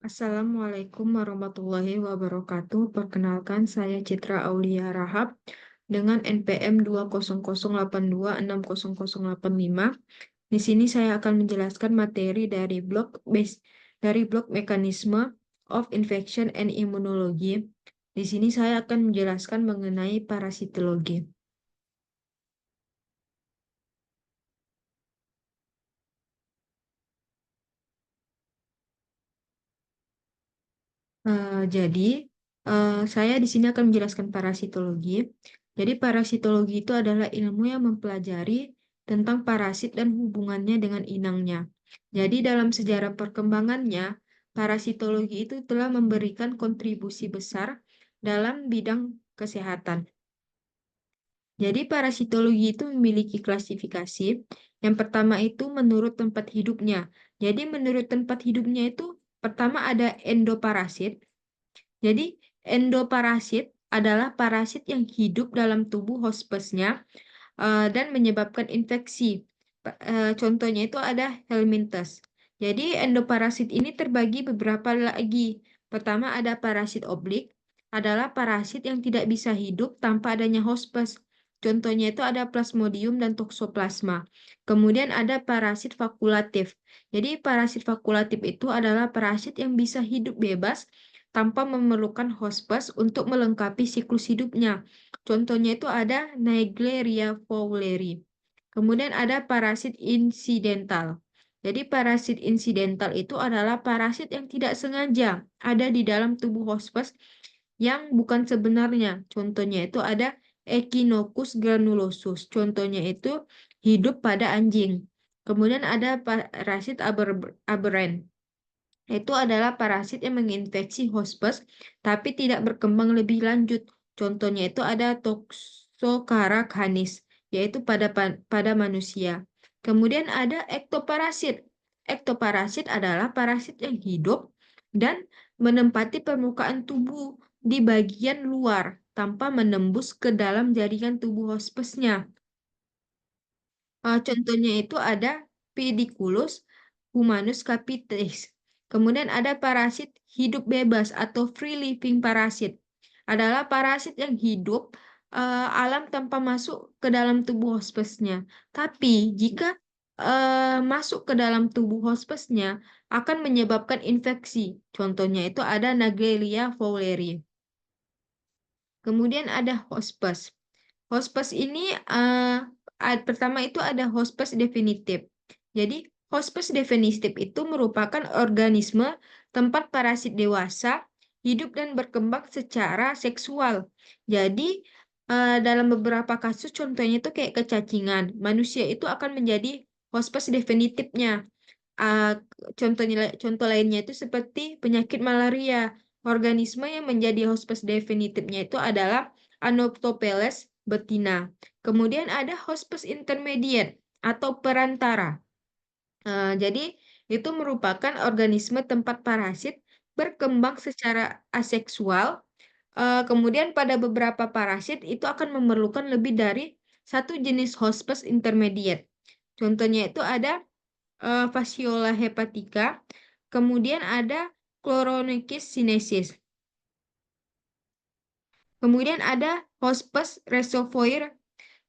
Assalamualaikum warahmatullahi wabarakatuh. Perkenalkan, saya Citra Aulia Rahab dengan NPM 20082600085. Di sini saya akan menjelaskan materi dari blok mekanisme of infection and immunology. Di sini saya akan menjelaskan mengenai parasitologi. Jadi, saya di sini akan menjelaskan parasitologi. Jadi, parasitologi itu adalah ilmu yang mempelajari tentang parasit dan hubungannya dengan inangnya. Jadi, dalam sejarah perkembangannya, parasitologi itu telah memberikan kontribusi besar dalam bidang kesehatan. Jadi, parasitologi itu memiliki klasifikasi. Yang pertama itu menurut tempat hidupnya. Jadi, menurut tempat hidupnya itu pertama ada endoparasit. Jadi, endoparasit adalah parasit yang hidup dalam tubuh hospesnya dan menyebabkan infeksi. Contohnya itu ada Helminthus. Jadi, endoparasit ini terbagi beberapa lagi. Pertama ada parasit oblik, adalah parasit yang tidak bisa hidup tanpa adanya hospes. Contohnya itu ada Plasmodium dan Toxoplasma. Kemudian ada parasit fakulatif. Jadi, parasit fakulatif itu adalah parasit yang bisa hidup bebas tanpa memerlukan hospes untuk melengkapi siklus hidupnya. Contohnya itu ada Naegleria fowleri. Kemudian ada parasit insidental. Jadi parasit insidental itu adalah parasit yang tidak sengaja ada di dalam tubuh hospes yang bukan sebenarnya. Contohnya itu ada Echinococcus granulosus. Contohnya itu hidup pada anjing. Kemudian ada parasit aberrant. Itu adalah parasit yang menginfeksi hospes tapi tidak berkembang lebih lanjut. Contohnya itu ada Toxocara canis, yaitu pada manusia. Kemudian ada ektoparasit. Ektoparasit adalah parasit yang hidup dan menempati permukaan tubuh di bagian luar tanpa menembus ke dalam jaringan tubuh hospesnya. Contohnya itu ada Pediculus humanus capitis. Kemudian ada parasit hidup bebas atau free living parasit. Adalah parasit yang hidup alam tanpa masuk ke dalam tubuh hospesnya. Tapi jika masuk ke dalam tubuh hospesnya akan menyebabkan infeksi. Contohnya itu ada Naegleria fowleri. Kemudian ada hospes. Hospes ini pertama itu ada hospes definitif. Jadi hospes definitif itu merupakan organisme tempat parasit dewasa hidup dan berkembang secara seksual. Jadi dalam beberapa kasus contohnya itu kayak kecacingan, manusia itu akan menjadi hospes definitifnya. Uh, contoh lainnya itu seperti penyakit malaria. Organisme yang menjadi hospes definitifnya itu adalah Anoptopeles betina. Kemudian ada hospes intermediate atau perantara. Jadi itu merupakan organisme tempat parasit berkembang secara aseksual. Kemudian pada beberapa parasit itu akan memerlukan lebih dari satu jenis hospes intermediate. Contohnya itu ada Fasciola hepatica. Kemudian ada Chloronychus sinensis. Kemudian ada hospes reservoir.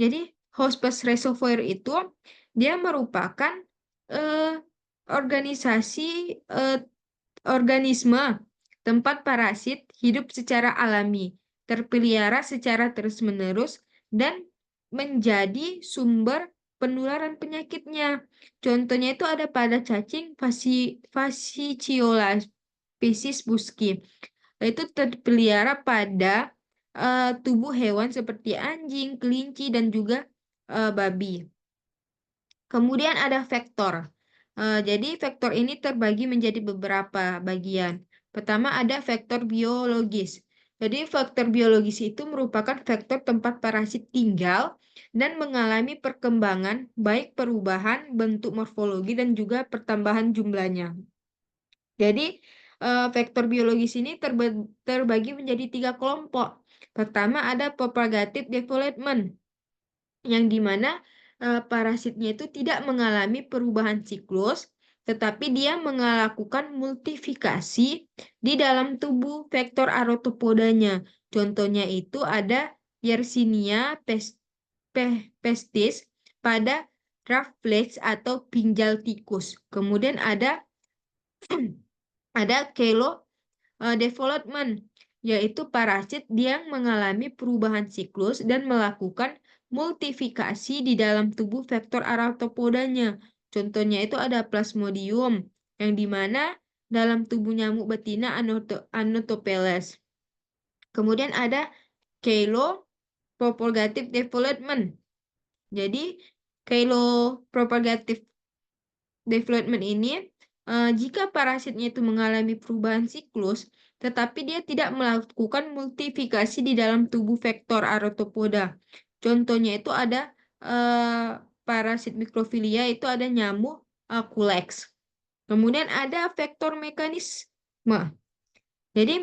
Jadi hospes reservoir itu dia merupakan eh, organisasi eh, organisme tempat parasit hidup secara alami, terpelihara secara terus-menerus dan menjadi sumber penularan penyakitnya. Contohnya itu ada pada cacing Fasciola species buski. Itu terpelihara pada tubuh hewan seperti anjing, kelinci, dan juga babi. Kemudian ada vektor. Jadi vektor ini terbagi menjadi beberapa bagian. Pertama ada vektor biologis. Jadi vektor biologis itu merupakan vektor tempat parasit tinggal dan mengalami perkembangan baik perubahan bentuk morfologi dan juga pertambahan jumlahnya. Jadi vektor biologis ini terbagi menjadi 3 kelompok. Pertama ada propagative development, yang dimana parasitnya itu tidak mengalami perubahan siklus, tetapi dia melakukan multifikasi di dalam tubuh vektor arthropodanya. Contohnya itu ada Yersinia pestis pada roughlegs atau ginjal tikus. Kemudian ada development, yaitu parasit yang mengalami perubahan siklus dan melakukan multifikasi di dalam tubuh vektor arthropodanya. Contohnya itu ada Plasmodium, yang dimana dalam tubuh nyamuk betina Anotopheles. Kemudian ada Chylopropagative development. Jadi, Chylopropagative development ini, jika parasitnya itu mengalami perubahan siklus, tetapi dia tidak melakukan multifikasi di dalam tubuh vektor arthropoda. Contohnya itu ada parasit mikrofilia, itu ada nyamuk Culex. Kemudian ada vektor mekanisme. Jadi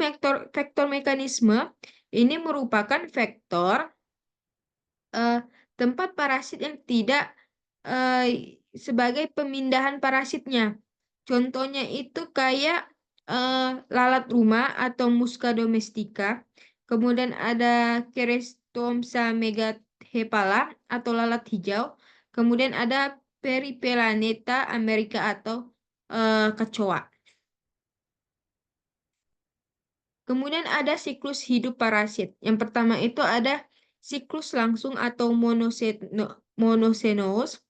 vektor mekanisme ini merupakan vektor tempat parasit yang tidak sebagai pemindahan parasitnya. Contohnya itu kayak lalat rumah atau Musca domestica. Kemudian ada Kerestomsa megathepala atau lalat hijau. Kemudian ada Peripelaneta amerika atau kecoa. Kemudian ada siklus hidup parasit. Yang pertama itu ada siklus langsung atau monosenos,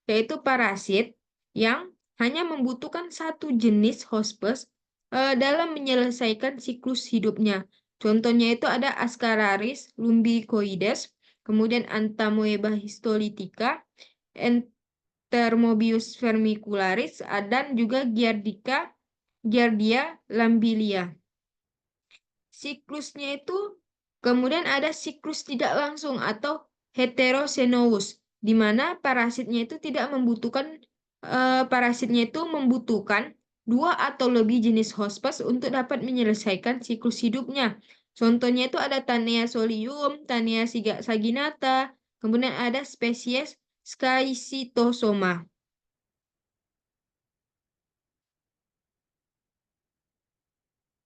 yaitu parasit yang hanya membutuhkan satu jenis hospes dalam menyelesaikan siklus hidupnya. Contohnya itu ada Ascararis lumbicoides, kemudian Entamoeba histolytica, Entermobius vermicularis, dan juga Giardia lambilia. Siklusnya itu kemudian ada siklus tidak langsung atau heterosenous, di mana parasitnya itu membutuhkan dua atau lebih jenis hospes untuk dapat menyelesaikan siklus hidupnya. Contohnya itu ada Tanea solium, Tanea saginata, kemudian ada spesies Scaicitosoma.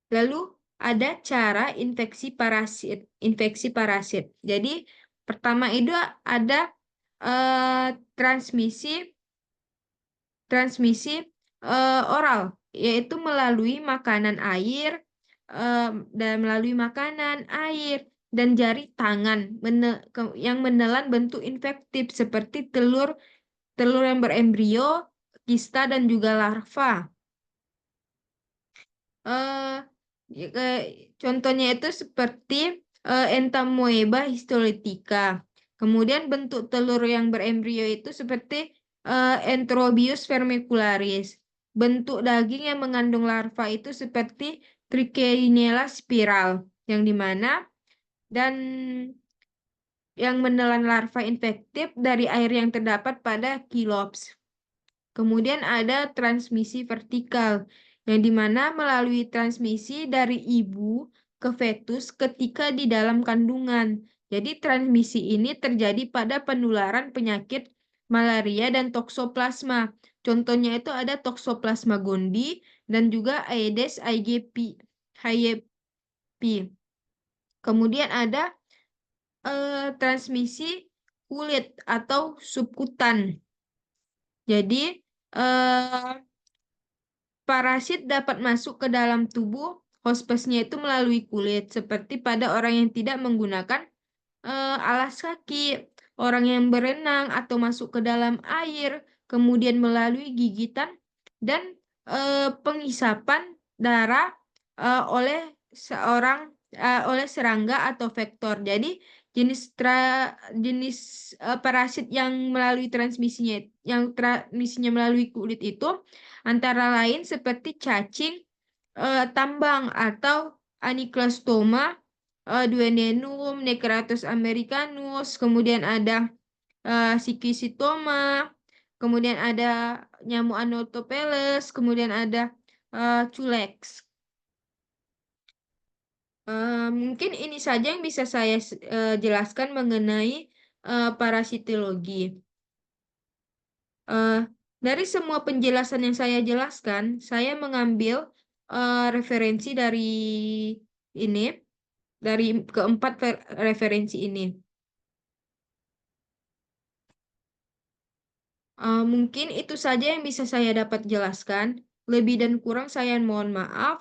Lalu ada cara infeksi parasit. Jadi pertama itu ada transmisi oral, yaitu melalui makanan, air, dan melalui makanan, air, dan jari tangan yang menelan bentuk infektif seperti telur yang berembrio, kista, dan juga larva. Contohnya itu seperti Entamoeba histolytica. Kemudian bentuk telur yang berembrio itu seperti Enterobius vermicularis. Bentuk daging yang mengandung larva itu seperti Trichinella spiral, yang dimana dan yang menelan larva infektif dari air yang terdapat pada Chilops. Kemudian ada transmisi vertikal, yang dimana melalui transmisi dari ibu ke fetus ketika di dalam kandungan. Jadi transmisi ini terjadi pada penularan penyakit malaria dan toksoplasma. Contohnya itu ada toksoplasma gondii dan juga Aedes aegypti. Kemudian ada transmisi kulit atau subkutan. Jadi parasit dapat masuk ke dalam tubuh hospesnya itu melalui kulit, seperti pada orang yang tidak menggunakan alas kaki, orang yang berenang atau masuk ke dalam air, kemudian melalui gigitan dan pengisapan darah oleh oleh serangga atau vektor. Jadi jenis parasit yang transmisinya melalui kulit itu antara lain seperti cacing tambang atau Aniclostoma, Duodenum, Necratus americanus, kemudian ada Siccitoma, kemudian ada nyamuk Anopheles, kemudian ada Culex. Mungkin ini saja yang bisa saya jelaskan mengenai parasitologi. Dari semua penjelasan yang saya jelaskan, saya mengambil referensi ini, dari keempat referensi ini. Mungkin itu saja yang bisa saya dapat jelaskan. Lebih dan kurang saya mohon maaf.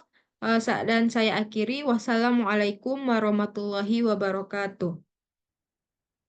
Dan saya akhiri. Wassalamualaikum warahmatullahi wabarakatuh.